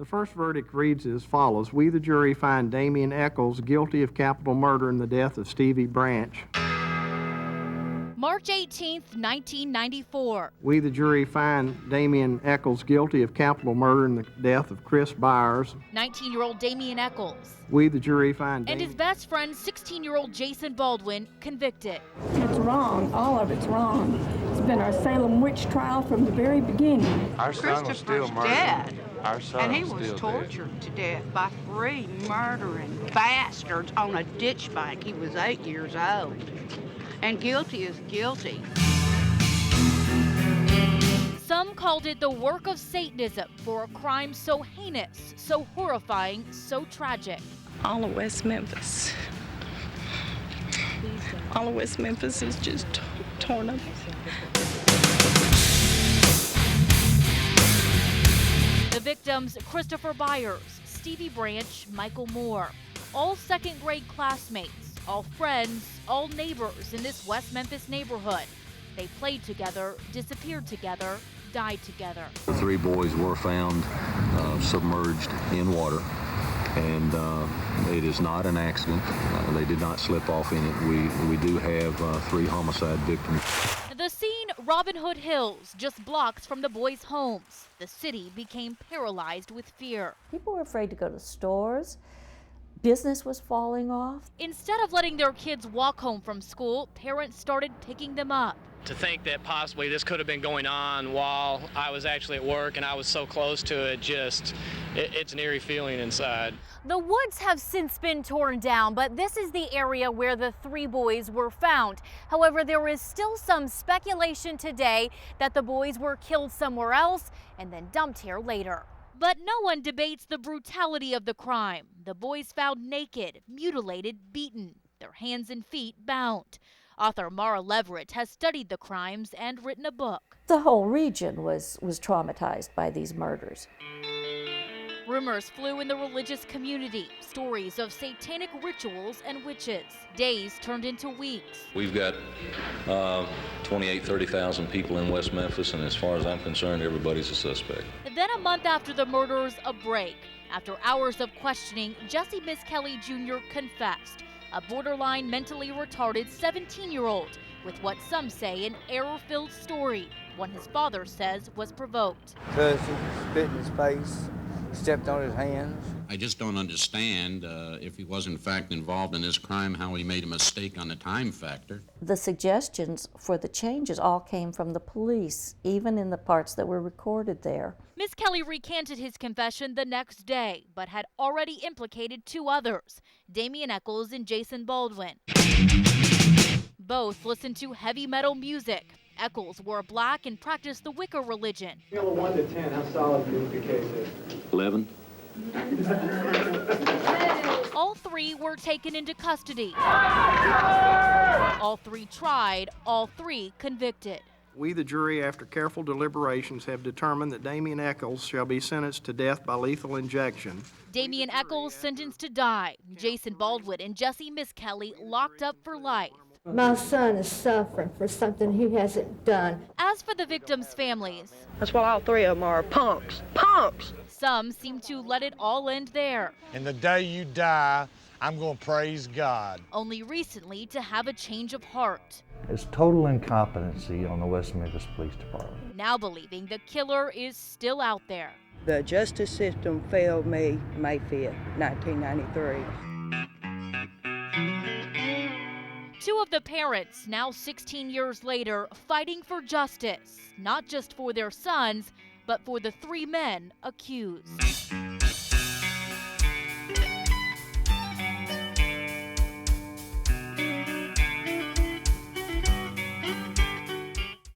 The first verdict reads as follows. We, the jury, find Damien Echols guilty of capital murder in the death of Stevie Branch. March 18th, 1994. We, the jury, find Damien Echols guilty of capital murder in the death of Chris Byers. 19-year-old Damien Echols. We, the jury, find and his best friend, 16-year-old Jason Baldwin, convicted. It's wrong. All of it's wrong. It's been our Salem witch trial from the very beginning. Our son was still murdered. Dead. Our son and he was was still tortured to death by 3 murdering bastards on a ditch bank. He was 8 years old. And guilty is guilty. Some called it the work of Satanism for a crime so heinous, so horrifying, so tragic. All of West Memphis. All of West Memphis is just torn up. The victims, Christopher Byers, Stevie Branch, Michael Moore, all second-grade classmates, all friends, all neighbors in this West Memphis neighborhood. They played together, disappeared together, died together. The 3 boys were found submerged in water, and it is not an accident. They did not slip off in it. We do have 3 homicide victims. The scene, Robin Hood Hills, just blocks from the boys' homes. The city became paralyzed with fear. People were afraid to go to stores. Business was falling off. Instead of letting their kids walk home from school, parents started picking them up. To think that possibly this could have been going on while I was actually at work and I was so close to it, it's an eerie feeling inside. The woods have since been torn down, but this is the area where the 3 boys were found. However, there is still some speculation today that the boys were killed somewhere else and then dumped here later. But no one debates the brutality of the crime. The boys found naked, mutilated, beaten, their hands and feet bound. Author Mara Leverett has studied the crimes and written a book. The whole region was traumatized by these murders. Rumors flew in the religious community, stories of satanic rituals and witches. Days turned into weeks. We've got 30,000 people in West Memphis, and as far as I'm concerned, everybody's a suspect. Then a month after the murders, a break. After hours of questioning, Jessie Misskelley Jr. confessed. A borderline mentally retarded 17-year-old with what some say an error-filled story, one his father says was provoked. Cussed him, spit in his face, stepped on his hands. I just don't understand if he was in fact involved in this crime, how he made a mistake on the time factor. The suggestions for the changes all came from the police, even in the parts that were recorded there. Misskelley recanted his confession the next day, but had already implicated 2 others, Damien Echols and Jason Baldwin. Both listened to heavy metal music. Echols wore black and practiced the Wicca religion. Scale of 1 to 10, how solid do you think the case is? 11. All 3 were taken into custody. All 3 tried, all 3 convicted. We, the jury, after careful deliberations, have determined that Damien Echols shall be sentenced to death by lethal injection. Damien Echols sentenced to die. Jason Baldwin and Jessie Misskelley locked up for life. My son is suffering for something he hasn't done. As for the victims' families, That's what all 3 of them are, punks. Punks! some seem to let it all end there. And the day you die, I'm going to praise God. Only recently to have a change of heart. It's total incompetency on the West Memphis Police Department. Now believing the killer is still out there. The justice system failed me May 5th, 1993. 2 of the parents, now 16 years later, fighting for justice, not just for their sons, but for the 3 men accused.